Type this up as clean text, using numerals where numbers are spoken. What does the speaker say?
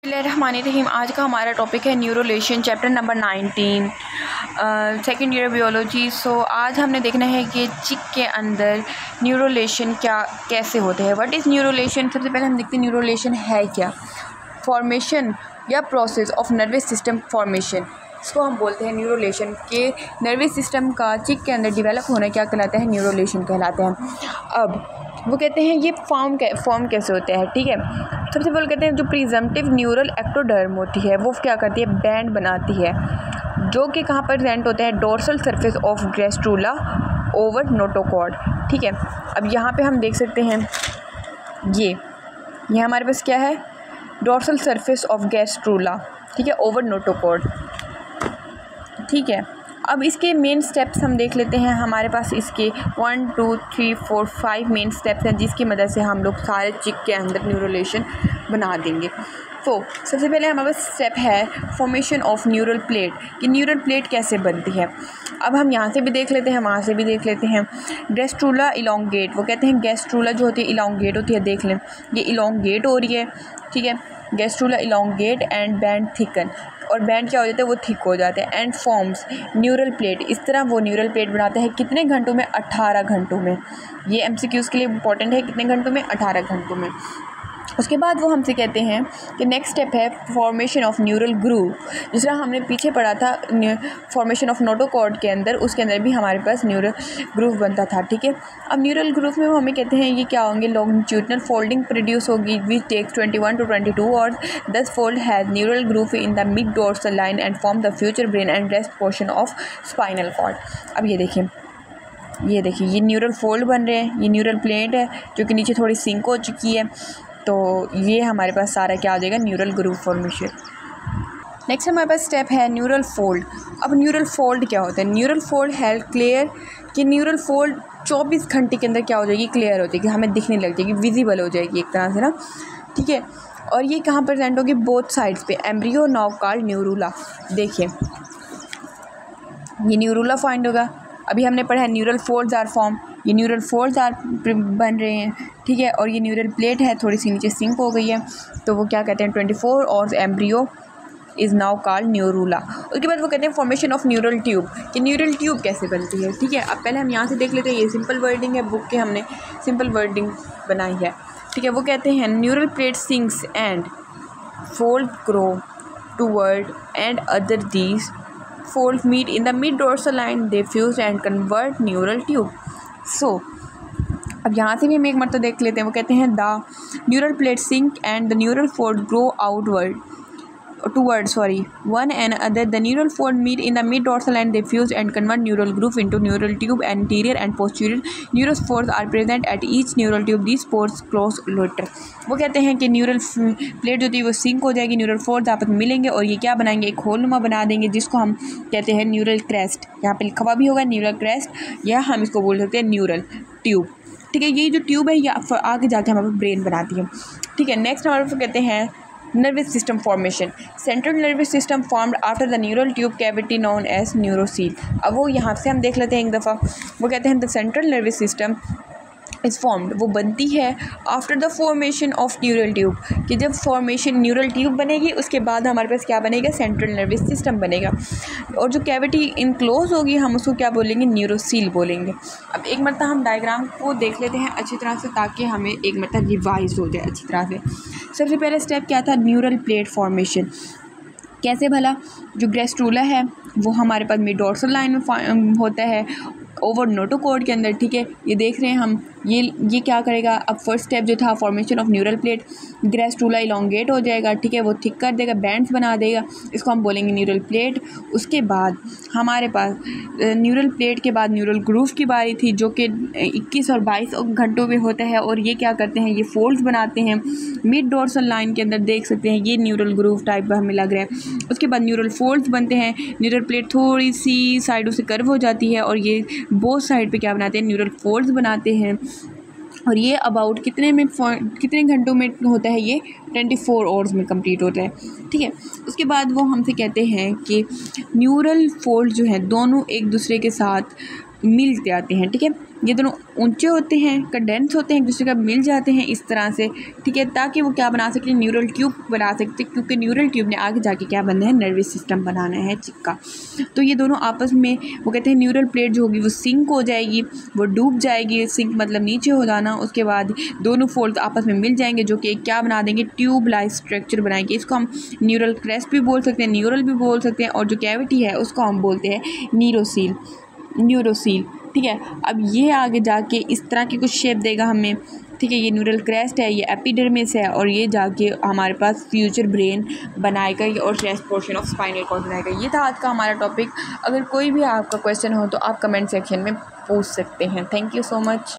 बिस्मिल्लाहिर्रहमानिर्रहीम। आज का हमारा टॉपिक है neurulation, chapter number 19, second year biology. आज हमने देखना है कि चिक के अंदर न्यूरोलेशन कैसे होते हैं। What is neurulation? सबसे पहले हम देखते हैं न्यूरोलेशन है क्या। फॉर्मेशन या process of nervous system formation, इसको हम बोलते हैं न्यूरोलेशन। के नर्वस सिस्टम का चिक के अंदर डिवेलप होना क्या कहलाता है? न्यूरोलेशन कहलाता है। अब वो कहते हैं ये फॉर्म कैसे होता है, ठीक है। सबसे पहले कहते हैं जो प्रिजम्पटिव न्यूरल एक्टोडर्म होती है वो क्या करती है? बैंड बनाती है, जो कि कहाँ पर प्रेजेंट होता है? Dorsal surface of gastrula over notochord, ठीक है। अब यहाँ पे हम देख सकते हैं ये हमारे पास क्या है? डोर्सल सरफेस ऑफ गैस्ट्रूला, ठीक है, ओवर नोटोकॉर्ड, ठीक है। अब इसके मेन स्टेप्स हम देख लेते हैं। हमारे पास इसके 1 2 3 4 5 मेन स्टेप्स हैं, जिसकी मदद से हम लोग सारे चिक के अंदर न्यूरोलेशन बना देंगे। तो सबसे पहले हमारे पास स्टेप है फॉर्मेशन ऑफ न्यूरल प्लेट, कि न्यूरल प्लेट कैसे बनती है। अब हम यहाँ से भी देख लेते हैं, वहाँ से भी देख लेते हैं। गैस्ट्रूला इलोंगेट, वो कहते हैं गैस्ट्रूला जो होती है इलोंगेट होती है। देख लें, ये इलोंगेट हो रही है, ठीक है। Gastrula elongate and band thicken, और बैंड क्या हो जाता है? वो थिक हो जाते हैं। एंड फॉर्म्स न्यूरल प्लेट, इस तरह वो न्यूरल प्लेट बनाते हैं। कितने घंटों में? 18 घंटों में। ये एमसीक्यूज़ के लिए इंपॉर्टेंट है। कितने घंटों में? 18 घंटों में। उसके बाद वो हमसे कहते हैं कि नेक्स्ट स्टेप है फॉर्मेशन ऑफ न्यूरल ग्रूव। जिस तरह हमने पीछे पढ़ा था फॉर्मेशन ऑफ नोटोकॉर्ड के अंदर, उसके अंदर भी हमारे पास न्यूरल ग्रूव बनता था, ठीक है। अब न्यूरल ग्रूव में वो हमें कहते हैं ये क्या होंगे? लॉन्गिट्यूडनल फोल्डिंग प्रोड्यूस होगी विच टेक्स 21 to 22 और 10 fold has neural groove in the mid dorsal line and form the future brain and rest portion of spinal cord. अब ये देखिए ये न्यूरल फोल्ड बन रहे हैं। ये न्यूरल प्लेट है जो कि नीचे थोड़ी सिंक हो चुकी है। तो ये हमारे पास सारा क्या आ जाएगा? Neural groove formation. नेक्स्ट हमारे पास स्टेप है न्यूरल फोल्ड। अब न्यूरल फोल्ड क्या होता है? न्यूरल फोल्ड हेल्प क्लियर, कि न्यूरल फोल्ड 24 घंटे के अंदर क्या हो जाएगी? क्लियर हो जाएगी, हमें दिखने लग जाएगी, विजिबल हो जाएगी एक तरह से ना, ठीक है। और ये कहाँ प्रेजेंट होगी? बोथ साइड्स पे। एम्ब्रियो नाउ कॉल्ड न्यूरुला, देखिए ये न्यूरुला फाइंड होगा। अभी हमने पढ़ा है न्यूरल फोल्ड्स आर फॉर्म, ये न्यूरल फोल्ड्स आर बन रहे हैं, ठीक है। और ये न्यूरल प्लेट है, थोड़ी सी नीचे सिंक हो गई है, तो वो क्या कहते हैं? 24 और एम्ब्रियो इज़ नाउ कॉल्ड न्यूरुला। उसके बाद वो कहते हैं फॉर्मेशन ऑफ न्यूरल ट्यूब, कि न्यूरल ट्यूब कैसे बनती है, ठीक है। अब पहले हम यहाँ से देख लेते हैं। ये सिंपल वर्डिंग है, बुक के हमने सिंपल वर्डिंग बनाई है, ठीक है। वो कहते हैं neural plate sinks and fold grow toward and other these folds meet in the mid dorsal line, they fuse and convert neural tube. So अब यहाँ से भी हम एक मरतबा देख लेते हैं। वो कहते हैं the neural plate sink and the neural fold grow outward towards one and other. The neural fold meet in the mid dorsal line, they fuse and convert neural groove into neural tube. Anterior and posterior neurospores are present at each neural tube. These spores close later. वो कहते हैं कि neural plate जो थी वो sink हो जाएगी, neural fold आपस में मिलेंगे और ये क्या बनाएंगे? एक होलनुमा बना देंगे, जिसको हम कहते हैं न्यूरल क्रेस्ट। यहाँ पे लिखा हुआ भी होगा न्यूरल क्रेस्ट, या हम इसको बोल सकते हैं न्यूरल ट्यूब, ठीक है। ये जो ट्यूब है ये आगे जाके हमारे ब्रेन बनाती है, ठीक है। नेक्स्ट हमारे पास कहते हैं nervous system formation. Central nervous system formed after the neural tube cavity known as neurocele. अब वो यहाँ से हम देख लेते हैं एक दफ़ा। वो कहते हैं the central nervous system is formed, वो बनती है after the formation of neural tube, कि जब फॉर्मेशन न्यूरल ट्यूब बनेगी उसके बाद हमारे पास क्या बनेगा? सेंट्रल नर्वस सिस्टम बनेगा। और जो कैविटी इनक्लोज होगी हम उसको क्या बोलेंगे? न्यूरोसील बोलेंगे। अब एक मरतबा हम डायग्राम को देख लेते हैं अच्छी तरह से, ताकि हमें एक मरतबा रिवाइज हो जाए अच्छी तरह से। सबसे पहले स्टेप क्या था? Neural plate formation. कैसे भला? जो गैस्ट्रूला है वो हमारे पास मिड डोर्सल लाइन में होता है, ओवर नोटोकॉर्ड के अंदर, ठीक है। ये देख रहे हैं हम, ये क्या करेगा? अब फर्स्ट स्टेप जो था formation of neural plate, gastrula elongate हो जाएगा, ठीक है, वो थिक कर देगा, बैंड्स बना देगा, इसको हम बोलेंगे न्यूरल प्लेट। उसके बाद हमारे पास न्यूरल प्लेट के बाद न्यूरल ग्रूव की बारी थी, जो कि 21 और 22 घंटों में होता है। और ये क्या करते हैं? ये फोल्ड्स बनाते हैं मिड डोर्सल लाइन के अंदर, देख सकते हैं ये न्यूरल ग्रूव टाइप का हमें लग रहा है। उसके बाद न्यूरल फोल्ड्स बनते हैं, न्यूरल प्लेट थोड़ी सी साइडों से कर्व हो जाती है और ये बोथ साइड पे क्या बनाते हैं? न्यूरल फोल्ड्स बनाते हैं। और ये अबाउट कितने घंटों में होता है? ये 24 आवर्स में कंप्लीट होता है, ठीक है। उसके बाद वो हमसे कहते हैं कि न्यूरल फोल्ड जो है दोनों एक दूसरे के साथ मिल जाते हैं, ठीक है। ये दोनों ऊंचे होते हैं, कंडेंस होते हैं, एक दूसरे का मिल जाते हैं इस तरह से, ठीक है, ताकि वो क्या बना सकते हैं, न्यूरल ट्यूब बना सकते हैं, क्योंकि न्यूरल ट्यूब ने आगे जाके क्या बनना है, नर्वस सिस्टम बनाना है चिक्का। तो ये दोनों आपस में वो कहते हैं न्यूरल प्लेट जो होगी वो सिंक हो जाएगी, वो डूब जाएगी, सिंक मतलब नीचे हो जाना। उसके बाद दोनों फोल्ड आपस में मिल जाएंगे जो कि क्या बना देंगे, ट्यूब लाइक स्ट्रक्चर बनाएंगे। इसको हम न्यूरल क्रेस्ट भी बोल सकते हैं, न्यूरल भी बोल सकते हैं, और जो कैविटी है उसको हम बोलते हैं न्यूरोसील, ठीक है। अब ये आगे जाके इस तरह की कुछ शेप देगा हमें, ठीक है। ये न्यूरल क्रेस्ट है, ये एपिडर्मिस है, और ये जाके हमारे पास फ्यूचर ब्रेन बनाएगा और rest portion of spinal cord बनाएगा। ये था आज का हमारा टॉपिक। अगर कोई भी आपका क्वेश्चन हो तो आप कमेंट सेक्शन में पूछ सकते हैं। Thank you so much.